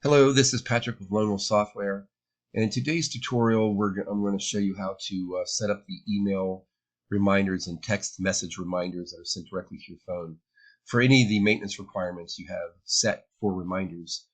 Hello, this is Patrick with Lone Wolf Software, and in today's tutorial I'm going to show you how to set up the email reminders and text message reminders that are sent directly to your phone for any of the maintenance requirements you have set for reminders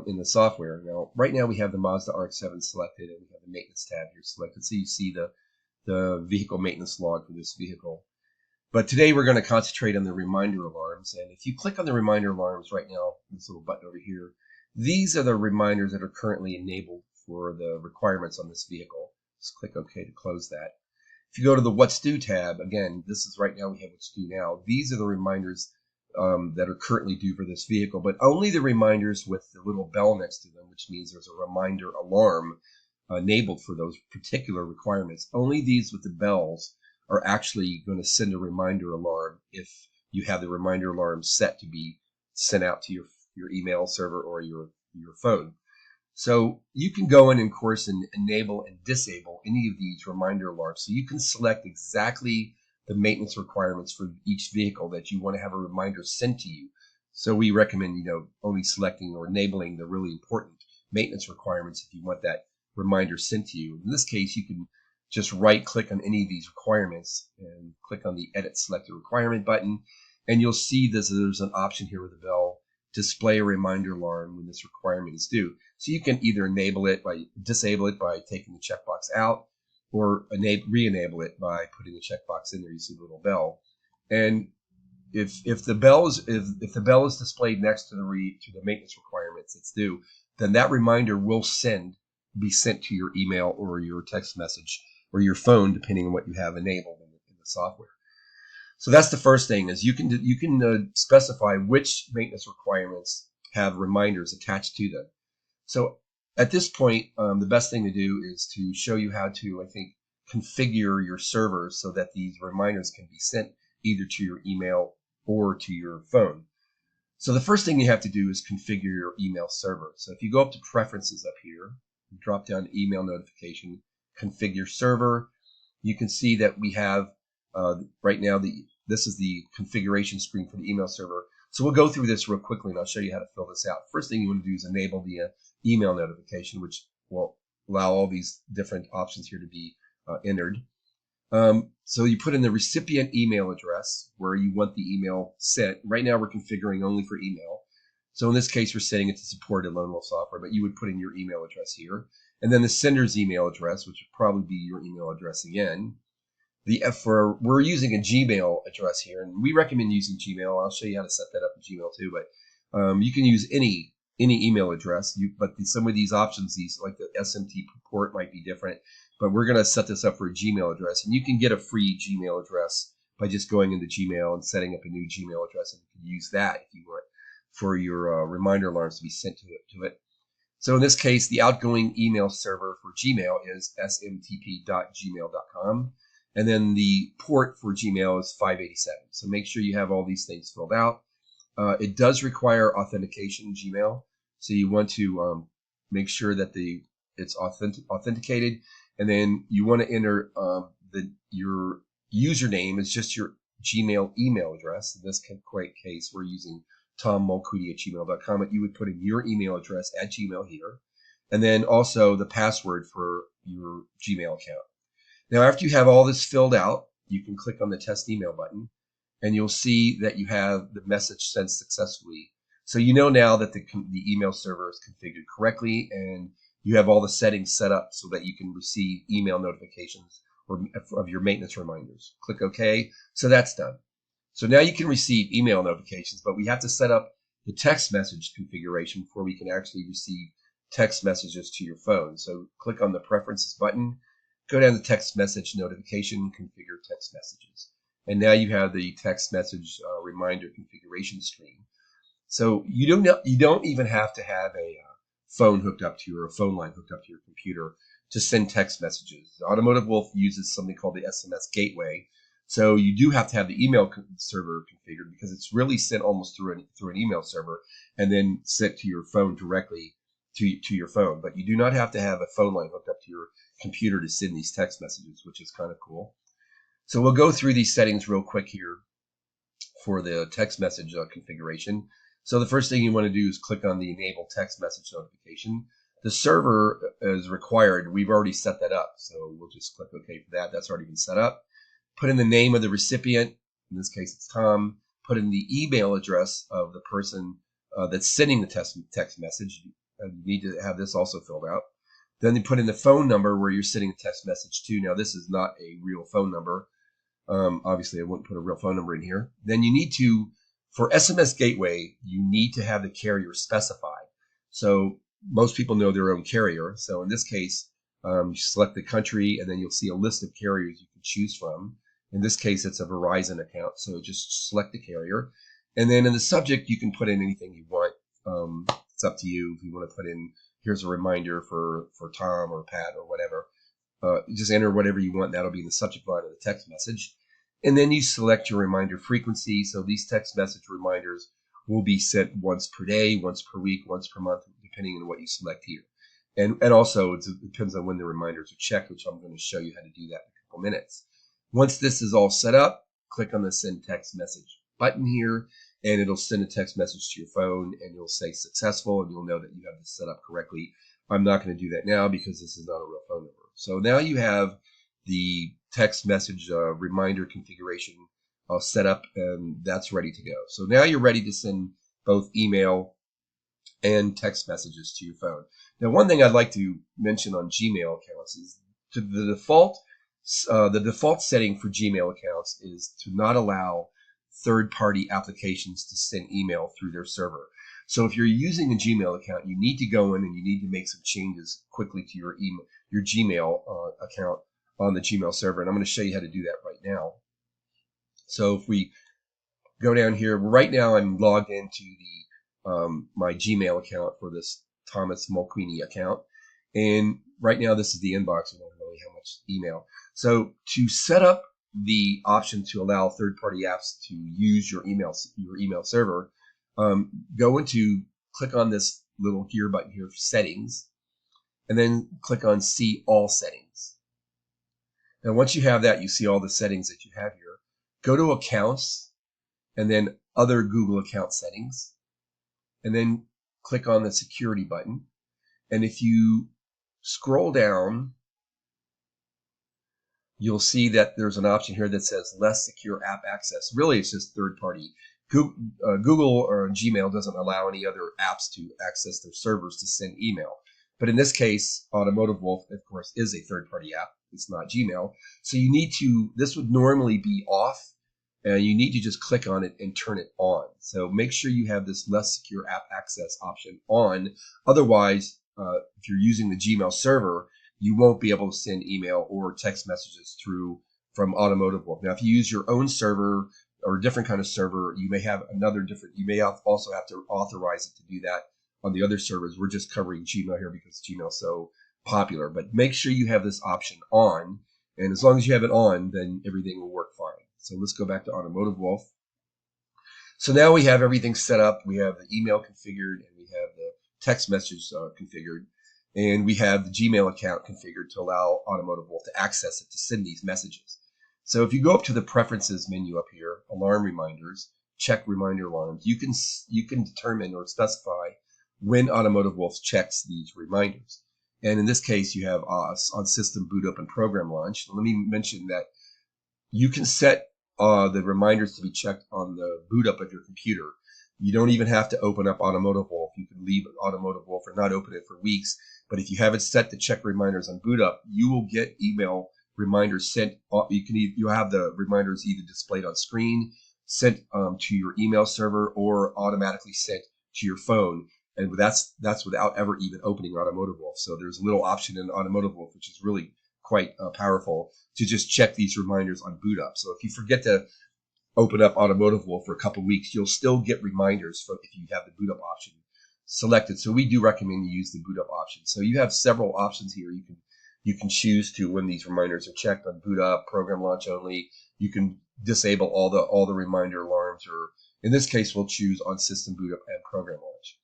in the software. Now, right now we have the Mazda RX-7 selected, and we have the maintenance tab here selected, so you see the vehicle maintenance log for this vehicle. But today we're going to concentrate on the reminder alarms, and if you click on the reminder alarms right now, this little button over here, these are the reminders that are currently enabled for the requirements on this vehicle. Just click OK to close that. If you go to the What's Due tab, again, this is right now we have What's Due Now. These are the reminders that are currently due for this vehicle, but only the reminders with the little bell next to them, which means there's a reminder alarm enabled for those particular requirements. Only these with the bells are actually going to send a reminder alarm if you have the reminder alarm set to be sent out to your email server or your phone. So you can go in, of course, and enable and disable any of these reminder alarms. So you can select exactly the maintenance requirements for each vehicle that you want to have a reminder sent to you. So we recommend, only selecting or enabling the really important maintenance requirements if you want that reminder sent to you. In this case, you can just right click on any of these requirements and click on the Edit Selected Requirement button, and you'll see there's an option here with the bell, display a reminder alarm when this requirement is due. So you can either disable it by taking the checkbox out, or re-enable it by putting the checkbox in there. You see the little bell, and if the bell is displayed next to the maintenance requirements it's due, then that reminder will be sent to your email or your text message or your phone, depending on what you have enabled in the software. So that's the first thing, is you can specify which maintenance requirements have reminders attached to them. So at this point, the best thing to do is to show you how to, configure your server so that these reminders can be sent either to your email or to your phone. So the first thing you have to do is configure your email server. So if you go up to Preferences up here, drop down to Email Notification, Configure Server, you can see that we have right now this is the configuration screen for the email server. So we'll go through this real quickly, and I'll show you how to fill this out. First thing you want to do is enable the email notification, which will allow all these different options here to be entered. So you put in the recipient email address where you want the email sent. Right now we're configuring only for email. So in this case, we're setting it to support in Lone Wolf Software, but you would put in your email address here. And then the sender's email address, which would probably be your email address again. We're using a Gmail address here, and we recommend using Gmail. I'll show you how to set that up in Gmail too, but you can use any email address. But some of these options, like the SMT port, might be different. But we're going to set this up for a Gmail address, and you can get a free Gmail address by just going into Gmail and setting up a new Gmail address, and you can use that if you want for your reminder alarms to be sent to it. So in this case, the outgoing email server for Gmail is smtp.gmail.com. And then the port for Gmail is 587. So make sure you have all these things filled out. It does require authentication in Gmail. So you want to make sure that it's authenticated. And then you want to enter your username is just your Gmail email address. In this case, we're using tommulqueedy@gmail.com. But you would put in your email address at Gmail here. And then also the password for your Gmail account. Now, after you have all this filled out, you can click on the Test Email button, and you'll see that you have the message sent successfully. So you know now that the email server is configured correctly, and you have all the settings set up so that you can receive email notifications of your maintenance reminders. Click OK. So that's done. So now you can receive email notifications, but we have to set up the text message configuration before we can actually receive text messages to your phone. So click on the Preferences button. Go down to Text Message Notification, Configure Text Messages. And now you have the text message reminder configuration screen. So you don't even have to have a phone hooked up to you or a phone line hooked up to your computer to send text messages. Automotive Wolf uses something called the SMS Gateway. So you do have to have the email server configured because it's really sent almost through an email server and then sent to your phone directly to your phone. But you do not have to have a phone line hooked up to your computer to send these text messages, which is kind of cool. So we'll go through these settings real quick here for the text message configuration. So the first thing you want to do is click on the enable text message notification. The server is required. We've already set that up. So we'll just click OK for that. That's already been set up. Put in the name of the recipient. In this case, it's Tom. Put in the email address of the person that's sending the text message. You need to have this also filled out. Then you put in the phone number where you're sending the text message to. Now, this is not a real phone number. Obviously, I wouldn't put a real phone number in here. Then you need to, for SMS gateway, you need to have the carrier specified. So most people know their own carrier. So in this case, you select the country, and then you'll see a list of carriers you can choose from. In this case, it's a Verizon account, so just select the carrier. And then in the subject, you can put in anything you want. It's up to you. If you want to put in, here's a reminder for Tom or Pat or whatever. Just enter whatever you want. That'll be in the subject line of the text message. And then you select your reminder frequency. So these text message reminders will be sent once per day, once per week, once per month, depending on what you select here. And also, it depends on when the reminders are checked, which I'm going to show you how to do that in a couple minutes. Once this is all set up, click on the send text message button here, and it'll send a text message to your phone, and you'll say successful, and you'll know that you have this set up correctly. I'm not going to do that now because this is not a real phone number. So now you have the text message reminder configuration set up, and that's ready to go. So now you're ready to send both email and text messages to your phone. Now, one thing I'd like to mention on Gmail accounts is the default setting for Gmail accounts is to not allow third-party applications to send email through their server. So if you're using a Gmail account, you need to go in and you need to make some changes quickly to your Gmail account on the Gmail server. And I'm going to show you how to do that right now. So if we go down here, right now I'm logged into the my Gmail account for this Thomas Mulqueeny account. And right now this is the inbox. We don't really have much email. So to set up the option to allow third-party apps to use your email server, click on this little gear button here for settings, and then click on see all settings. Now once you have that, you see all the settings that you have here. Go to accounts and then other Google account settings, and then click on the security button. And if you scroll down, you'll see that there's an option here that says less secure app access. Really, it's just third party. Google or Gmail doesn't allow any other apps to access their servers to send email. But in this case, Automotive Wolf, of course, is a third party app. It's not Gmail. So you need to, this would normally be off, and you need to just click on it and turn it on. So make sure you have this less secure app access option on. Otherwise, if you're using the Gmail server, you won't be able to send email or text messages through from Automotive Wolf. Now, if you use your own server or a different kind of server, you may have you may also have to authorize it to do that on the other servers. We're just covering Gmail here because Gmail is so popular. But make sure you have this option on, and as long as you have it on, then everything will work fine. So let's go back to Automotive Wolf. So now we have everything set up. We have the email configured, and we have the text message configured, and we have the Gmail account configured to allow Automotive Wolf to access it to send these messages. So if you go up to the preferences menu up here, alarm reminders, check reminder alarms, you can determine or specify when Automotive Wolf checks these reminders. And in this case, you have on system boot up and program launch. Let me mention that you can set the reminders to be checked on the boot up of your computer. You don't even have to open up Automotive Wolf. You can leave Automotive Wolf or not open it for weeks. But if you have it set to check reminders on boot up, you will get email reminders sent. You'll have the reminders either displayed on screen, sent to your email server, or automatically sent to your phone. And that's without ever even opening Automotive Wolf. So there's a little option in Automotive Wolf, which is really quite powerful, to just check these reminders on boot up. So if you forget to open up Automotive Wolf for a couple of weeks, you'll still get reminders if you have the boot up option selected. So we do recommend you use the boot up option. So you have several options here. You can choose to, when these reminders are checked, on boot up, program launch only. You can disable all the reminder alarms, or in this case, we'll choose on system boot up and program launch.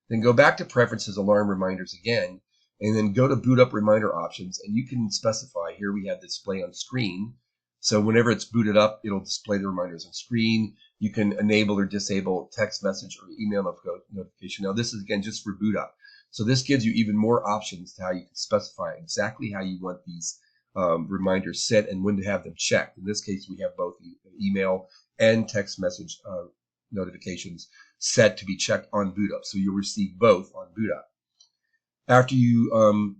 Then go back to preferences, alarm reminders again, and then go to boot up reminder options, and you can specify, here we have display on screen. So whenever it's booted up, it'll display the reminders on screen. You can enable or disable text message or email notification. Now this is again just for boot up. So this gives you even more options to how you can specify exactly how you want these reminders set and when to have them checked. In this case, we have both email and text message notifications set to be checked on boot up. So you'll receive both on boot up. After you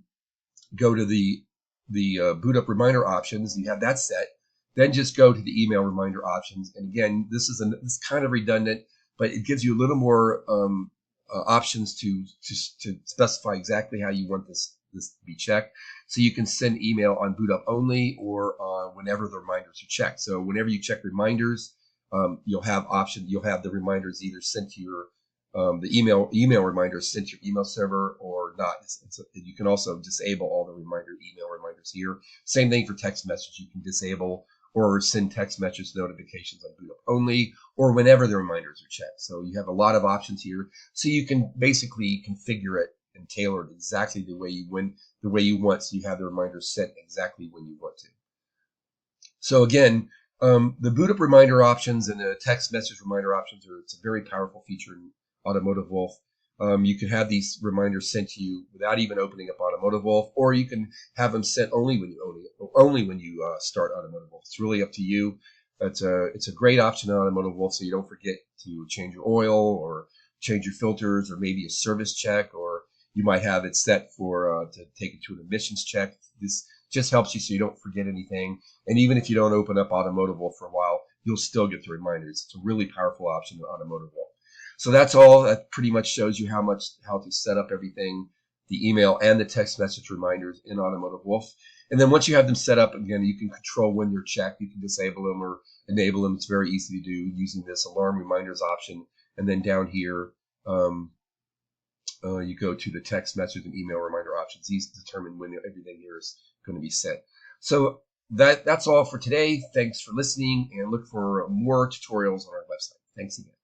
go to the boot up reminder options, you have that set. Then just go to the email reminder options. And again, this is kind of redundant, but it gives you a little more options to specify exactly how you want this to be checked. So you can send email on boot up only or whenever the reminders are checked. So whenever you check reminders, you'll have the reminders either sent to your the email reminders sent to your email server or not. You can also disable all the email reminders here. Same thing for text message. You can disable or send text message notifications on boot up only or whenever the reminders are checked. So you have a lot of options here. So you can basically configure it and tailor it exactly the way you want. So you have the reminders set exactly when you want to. So again, the boot up reminder options and the text message reminder options it's a very powerful feature in Automotive Wolf. You can have these reminders sent to you without even opening up Automotive Wolf, or you can have them sent only when you start Automotive Wolf. It's really up to you. It's a great option in Automotive Wolf, so you don't forget to change your oil or change your filters, or maybe a service check, or you might have it set for to take it to an emissions check. This just helps you so you don't forget anything. And even if you don't open up Automotive Wolf for a while, you'll still get the reminders. It's a really powerful option in Automotive Wolf. So that's all. That pretty much shows you how to set up everything, the email and the text message reminders in Automotive Wolf. And then once you have them set up, again, you can control when they're checked. You can disable them or enable them. It's very easy to do using this alarm reminders option. And then down here, you go to the text message and email reminder options. These determine when everything here is going to be set. So that's all for today. Thanks for listening, and look for more tutorials on our website. Thanks again.